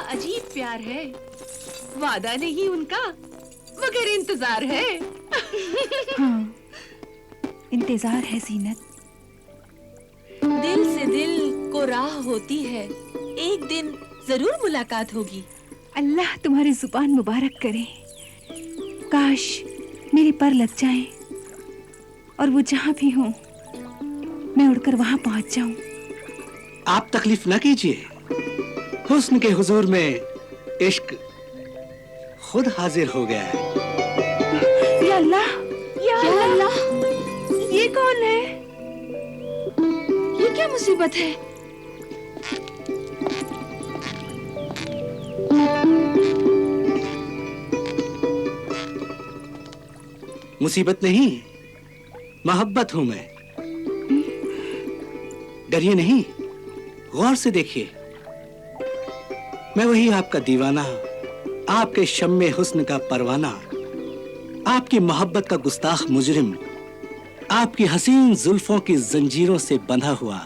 अजीब प्यार है। वादा नहीं उनका, मगर इंतजार है। हाँ, इंतजार है जीनत। दिल से दिल को राह होती है, एक दिन जरूर मुलाकात होगी। अल्लाह तुम्हारी जुबान मुबारक करे। काश मेरे पर लग जाए और वो जहां भी हो मैं उड़कर वहां पहुंच जाऊं। आप तकलीफ न कीजिए, हुस्न के हुजूर में इश्क खुद हाजिर हो गया है। या अल्लाह, या अल्लाह, ये कौन है? ये क्या मुसीबत है? मुसीबत नहीं, मोहब्बत हूं मैं। डरिए नहीं, गौर से देखिए। मैं वही आपका दीवाना, आपके शम्मे हुस्न का परवाना, आपकी मोहब्बत का गुस्ताख मुजरिम, आपकी हसीन जुल्फों की जंजीरों से बंधा हुआ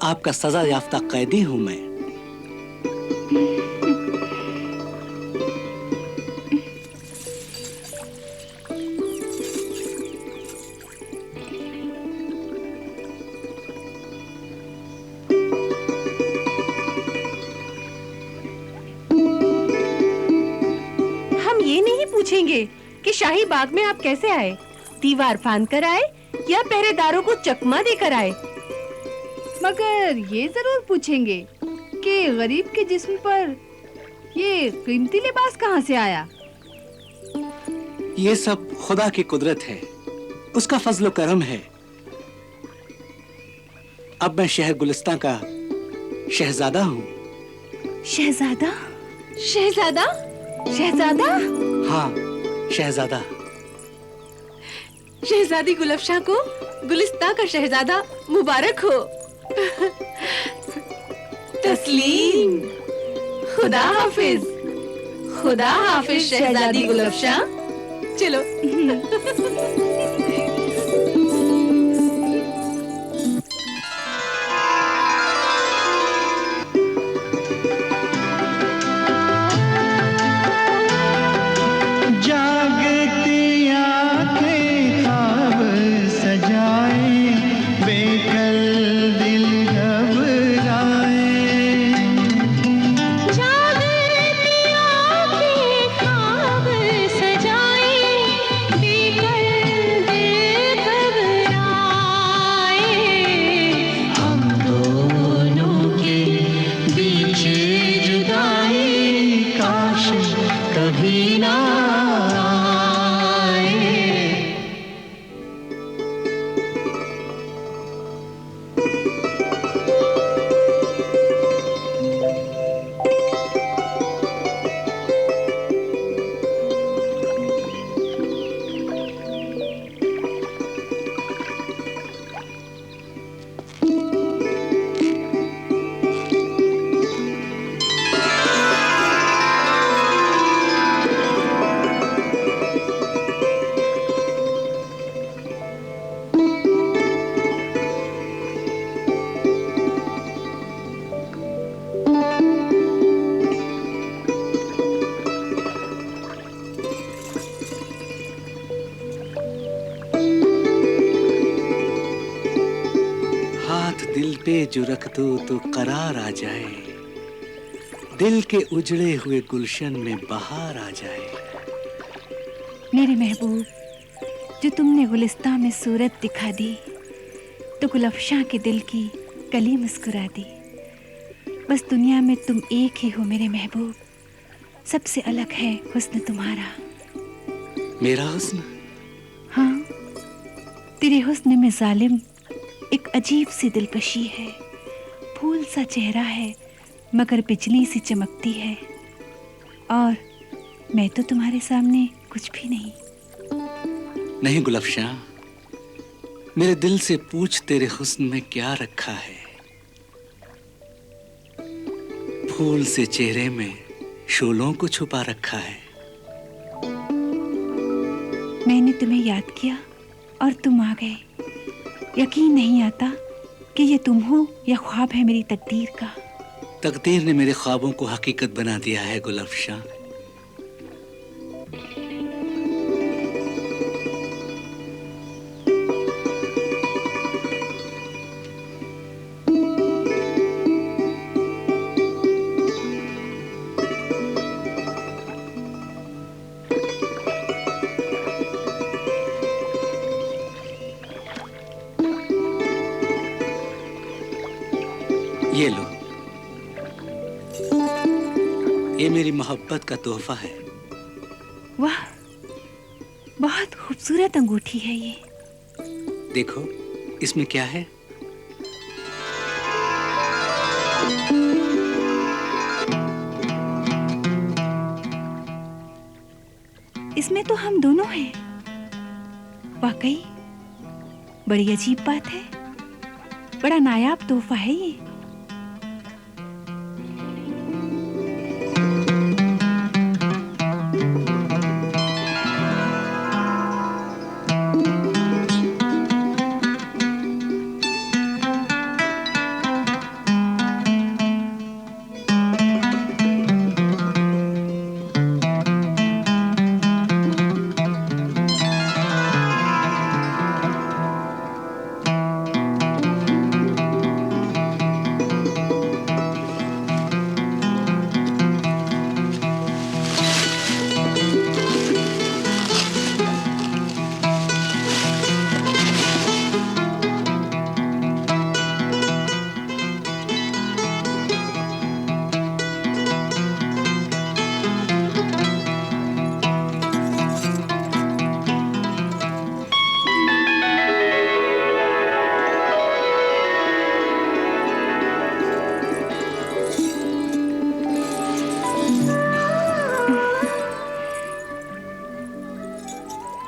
आपका सजा याफ्ता कैदी हूं मैं। पूछेंगे कि शाही बाग में आप कैसे आए, दीवार फांद कर आए या पहरेदारों को चकमा देकर आए। मगर ये जरूर पूछेंगे कि गरीब के जिस्म पर ये कीमती लिबास कहाँ से आया। ये सब खुदा की कुदरत है, उसका फजल करम है। अब मैं शहर गुलिस्तां का शहजादा हूँ। शहजादा? शहजादा? शहजादा? हाँ, शहजादा। शहजादी गुलफशां को गुलिस्तां का शहजादा मुबारक हो। तस्लीम। खुदा हाफिज। खुदा हाफिज शहजादी गुलफशां। चलो। दिल पे जो रख दो तो करार आ जाए, दिल के उजड़े हुए गुलशन में बहार आ जाए। मेरे महबूब, जो तुमने गुलिस्तां में सूरत दिखा दी तो गुलफशां के दिल की कली मुस्कुरा दी। बस दुनिया में तुम एक ही हो मेरे महबूब, सबसे अलग है हुस्न तुम्हारा। मेरा हुस्न? हाँ, तेरे हुस्न में जालिम एक अजीब सी दिलकशी है। फूल सा चेहरा है मगर बिजली सी चमकती है, और मैं तो तुम्हारे सामने कुछ भी नहीं। नहीं गुलफशां, मेरे दिल से पूछ तेरे हुस्न में क्या रखा है। फूल से चेहरे में शोलों को छुपा रखा है। मैंने तुम्हें याद किया और तुम आ गए। यकीन नहीं आता कि ये तुम हो या ख्वाब है मेरी तकदीर का। तकदीर ने मेरे ख्वाबों को हकीकत बना दिया है गुलफशां। ये लो, ये मेरी मोहब्बत का तोहफा है। वाह, बहुत खूबसूरत अंगूठी है ये। देखो इसमें क्या है। इसमें तो हम दोनों हैं। वाकई बड़ी अजीब बात है। बड़ा नायाब तोहफा है ये।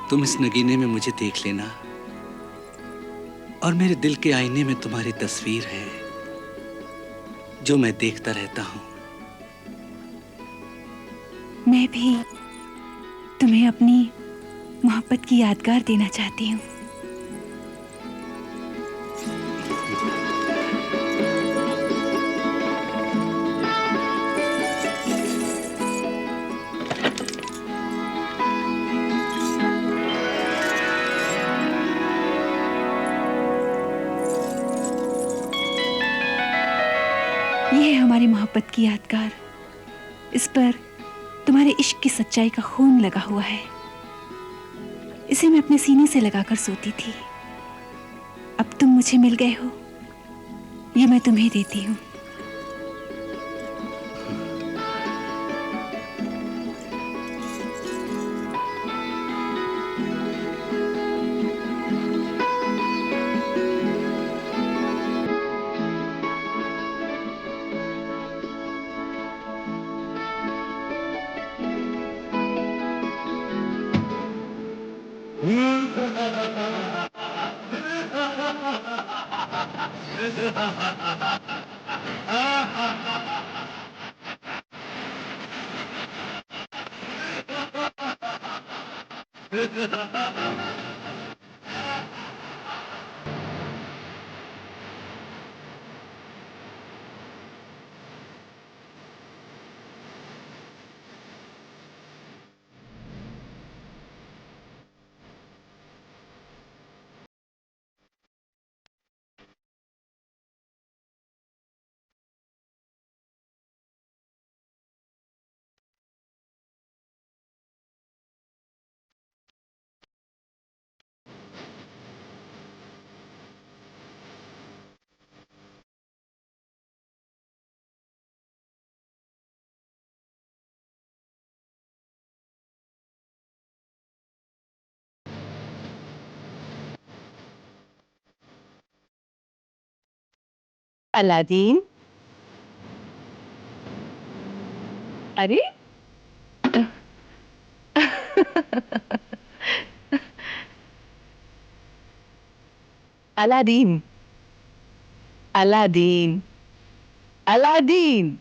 तुम इस नगीने में मुझे देख लेना और मेरे दिल के आईने में तुम्हारी तस्वीर है जो मैं देखता रहता हूं। मैं भी तुम्हें अपनी मोहब्बत की यादगार देना चाहती हूँ। ये है हमारी मोहब्बत की यादगार। इस पर तुम्हारे इश्क की सच्चाई का खून लगा हुआ है। इसे मैं अपने सीने से लगाकर सोती थी। अब तुम मुझे मिल गए हो, ये मैं तुम्हें देती हूँ। अलादीन, अरे अलादीन, अलादीन, अलादीन,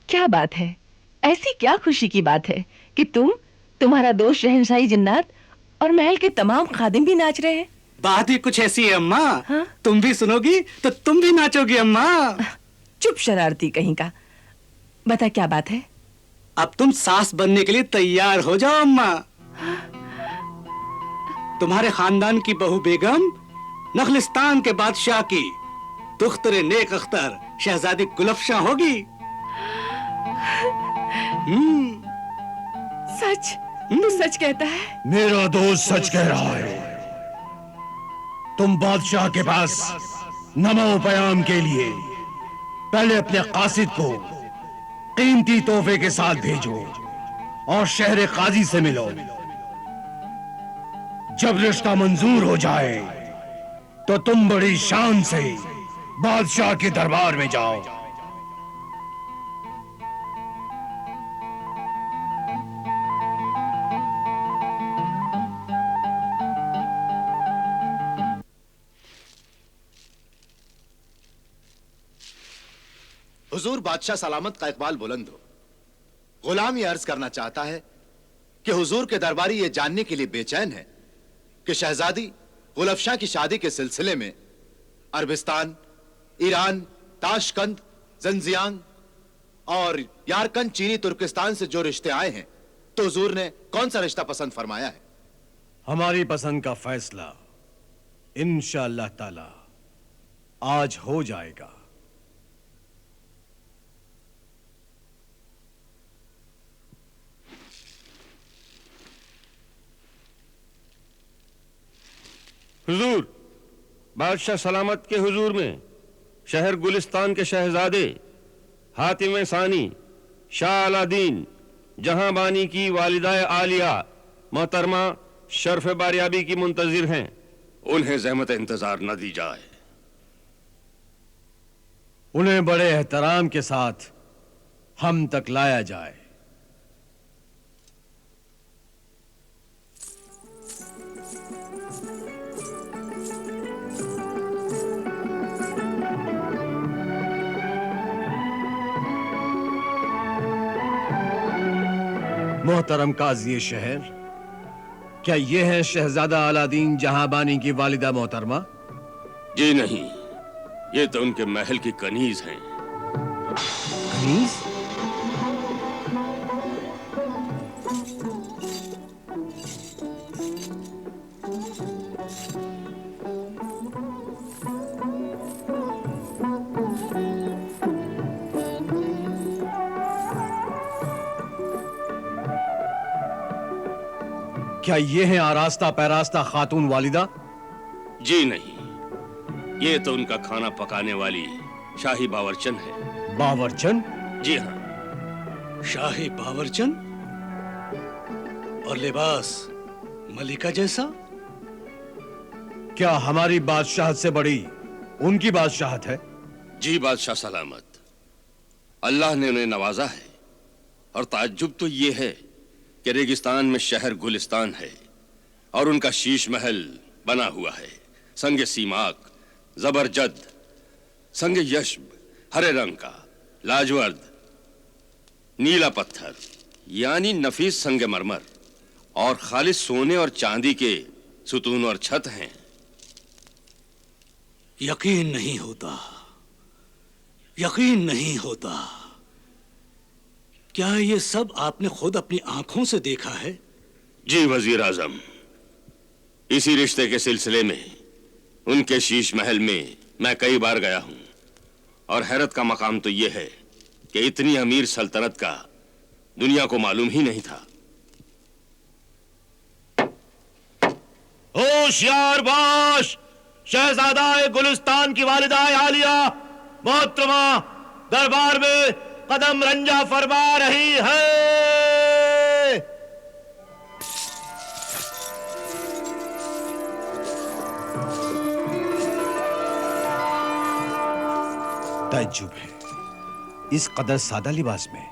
क्या बात है? ऐसी क्या खुशी की बात है कि तुम्हारा दोस्त शहंशाही जिन्नात और महल के तमाम खादिम भी नाच रहे हैं? बात ही कुछ ऐसी है अम्मा। हाँ? तुम भी सुनोगी तो तुम भी नाचोगी अम्मा। चुप शरारती कहीं का। बता क्या बात है? अब तुम सास बनने के लिए तैयार हो जाओ अम्मा। तुम्हारे खानदान की बहू बेगम नखलिस्तान के बादशाह की दुख्तरे नेक अख्तर शहजादी गुलफशां होगी। सच? तू सच कहता है? मेरा दोस्त सच कह रहा है। तुम बादशाह के पास नमो पयाम के लिए पहले अपने कासिद को कीमती तोहफे के साथ भेजो और शहर काजी से मिलो। जब रिश्ता मंजूर हो जाए तो तुम बड़ी शान से बादशाह के दरबार में जाओ। हुजूर बादशाह सलामत का इकबाल बुलंद हो। गुलाम ये अर्ज करना चाहता है कि हुजूर के दरबारी ये जानने के लिए बेचैन है कि शहजादी गुलफशां की शादी के सिलसिले में अरबिस्तान, ईरान, ताशकंद, जंजियांग और यारकंद चीनी तुर्किस्तान से जो रिश्ते आए हैं, तो हुजूर ने कौन सा रिश्ता पसंद फरमाया है? हमारी पसंद का फैसला इंशाअल्लाह ताला आज हो जाएगा। हुजूर, बादशाह सलामत के हुजूर में शहर गुलिस्तान के शहजादे हातिम सानी शाह अलादीन जहां बानी की वालिदाए आलिया मोहतरमा शर्फ बारियाबी की मुंतजिर हैं। उन्हें ज़हमत इंतजार न दी जाए। उन्हें बड़े एहतराम के साथ हम तक लाया जाए। मोहतरम काजी शहर, क्या ये है शहजादा अलादीन जहांबानी की वालिदा मोहतरमा? जी नहीं, ये तो उनके महल की कनीज हैं। कनीज? क्या ये है आरास्ता पैरास्ता खातून वालिदा? जी नहीं, ये तो उनका खाना पकाने वाली शाही बावर्चन है। बावर्चन? जी हाँ। शाही बावर्चन और लिबास मलिका जैसा? क्या हमारी बादशाहत से बड़ी उनकी बादशाहत है? जी बादशाह सलामत, अल्लाह ने उन्हें नवाजा है। और ताज्जुब तो ये है कि रेगिस्तान में शहर गुलिस्तान है और उनका शीश महल बना हुआ है, संग सीमाक, जबरजद, संग यशब, हरे रंग का, लाजवर्द, नीला पत्थर यानी नफीस संगमरमर और खालिस सोने और चांदी के सुतून और छत हैं। यकीन नहीं होता, यकीन नहीं होता। क्या ये सब आपने खुद अपनी आंखों से देखा है? जी वजीर आजम, इसी रिश्ते के सिलसिले में उनके शीश महल में मैं कई बार गया हूं और हैरत का मकाम तो यह है कि इतनी अमीर सल्तनत का दुनिया को मालूम ही नहीं था। होशियार बाश, शहजादा गुलिस्तान की वालिदा आलिया मोहतरमा दरबार में कदम रंजा फरमा रही है। ताज्जुब है इस कदर सादा लिबास में।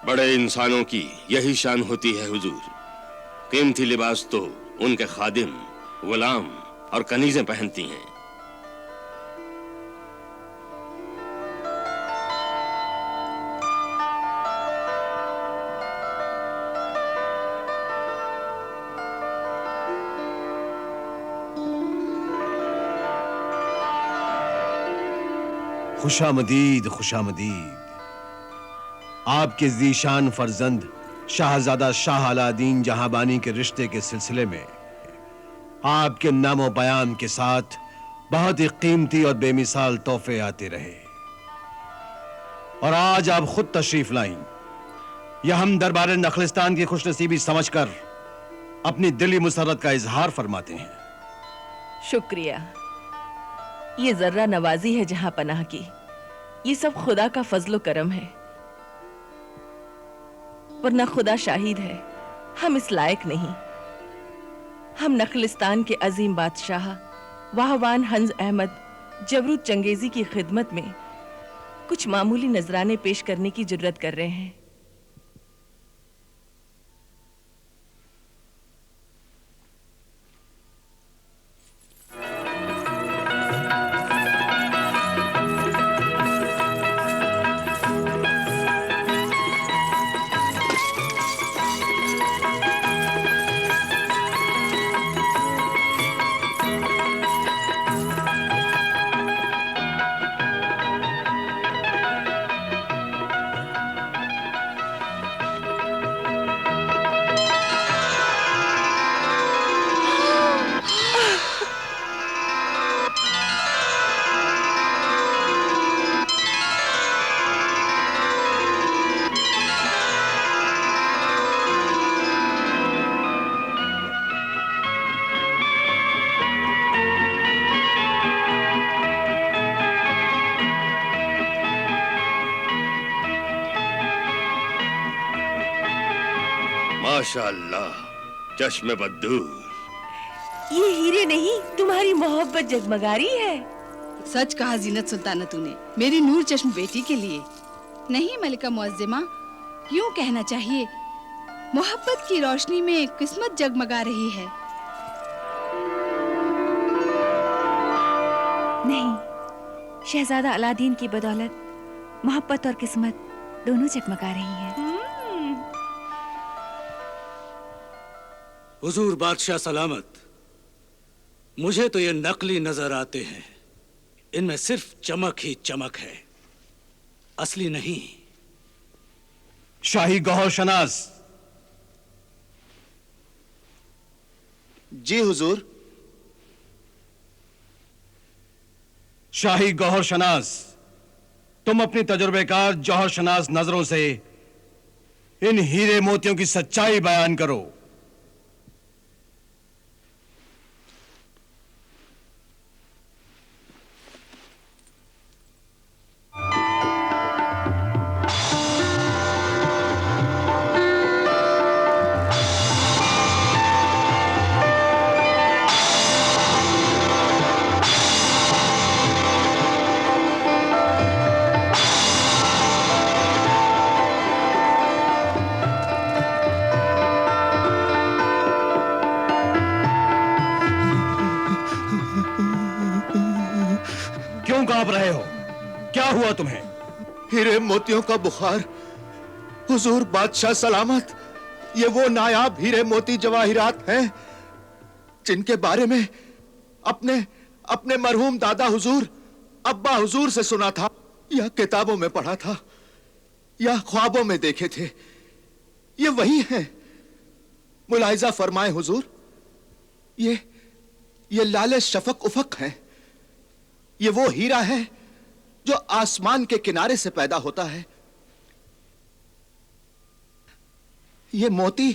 बड़े इंसानों की यही शान होती है हुजूर। कीमती लिबास तो उनके खादिम, गुलाम और कनीजें पहनती हैं। खुशामदीद खुशामदीद। आपके ज़ीशान फर्जंद शाहजादा शाह अलादीन जहांबानी के रिश्ते के सिलसिले में आपके नामो बयान के साथ बहुत ही कीमती और बेमिसाल तोहफे आते रहे, और आज आप खुद तशरीफ लाईं। यह हम दरबार नखलिस्तान की खुशनसीबी समझकर अपनी दिली मुसर्रत का इजहार फरमाते हैं। शुक्रिया। ये जर्रा नवाजी है जहां पनाह की। ये सब खुदा का फजलो करम है, वरना खुदा शाहिद है हम इस लायक नहीं। हम नखलिस्तान के अजीम बादशाह वाहवान हंज अहमद जबरूद चंगेजी की खिदमत में कुछ मामूली नजराने पेश करने की जुर्रत कर रहे हैं। माशाअल्लाह, चश्मे बद्दूर। ये हीरे नहीं, तुम्हारी मोहब्बत जगमगा रही है। सच कहा जीनत सुल्ताना तूने, मेरी नूर चश्म बेटी के लिए। नहीं मलिका मुअज्जिमा, यूं कहना चाहिए मोहब्बत की रोशनी में किस्मत जगमगा रही है। नहीं, शहजादा अलादीन की बदौलत मोहब्बत और किस्मत दोनों जगमगा रही हैं। हुजूर बादशाह सलामत। मुझे तो ये नकली नजर आते हैं, इनमें सिर्फ चमक ही चमक है, असली नहीं। शाही गौहर शनास। जी हुजूर। शाही गौहर शनास, तुम अपनी तजुर्बेकार जौहर शनास नजरों से इन हीरे मोतियों की सच्चाई बयान करो। क्यों कांप रहे हो? क्या हुआ तुम्हें? हीरे मोतियों का बुखार। हुजूर बादशाह सलामत, ये वो नायाब हीरे मोती जवाहिरात हैं जिनके बारे में अपने अपने मरहूम दादा हुजूर, अब्बा हुजूर से सुना था, या किताबों में पढ़ा था, या ख्वाबों में देखे थे। ये वही हैं। मुलाहिजा फरमाए हुजूर, ये लाले शफक उफक हैं। ये वो हीरा है जो आसमान के किनारे से पैदा होता है। ये मोती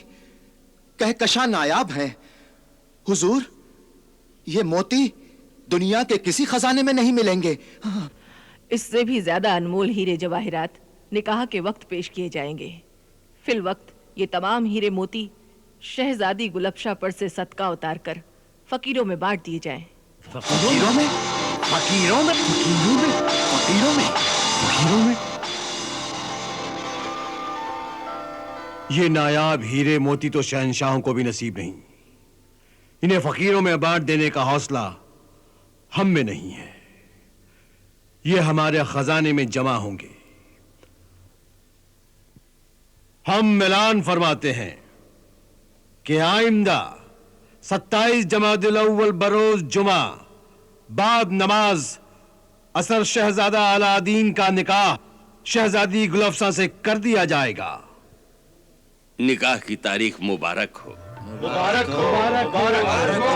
कहकशां नायाब हैं हुजूर। ये मोती दुनिया के किसी खजाने में नहीं मिलेंगे। इससे भी ज्यादा अनमोल हीरे जवाहिरात निकाह के वक्त पेश किए जाएंगे। फिल वक्त ये तमाम हीरे मोती शहजादी गुलबशा पर से सदका उतार कर फकीरों में बांट दिए जाएं। फकीरों में? फकीरों में? फकीरों में? फकीरों में? फकीरों में? ये नायाब हीरे मोती तो शहंशाहों को भी नसीब नहीं। इन्हें फकीरों में बांट देने का हौसला हम में नहीं है। ये हमारे खजाने में जमा होंगे। हम ऐलान फरमाते हैं कि आइंदा 27 जमादिल अव्वल बरोज जुमा बाद नमाज असर शहजादा अलादीन का निकाह शहजादी गुलफ्सा से कर दिया जाएगा। निकाह की तारीख मुबारक हो। मुबारक हो, मुबारक हो।